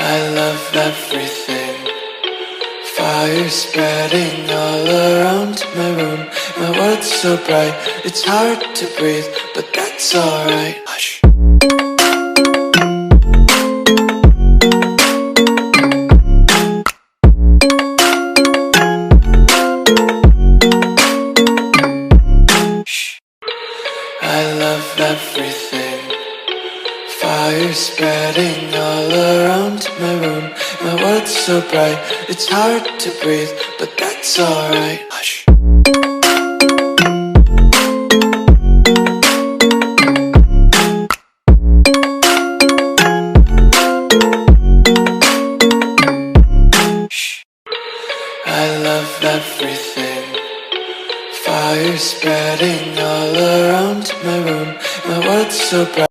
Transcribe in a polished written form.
I love everything. Fire spreading all around my room. My world's so bright, it's hard to breathe, but that's alright. Hush. I love everything. Fire spreading all around my room. My world's so bright, it's hard to breathe, but that's alright. Hush. I love everything. Fire spreading all around my room. My world's so bright.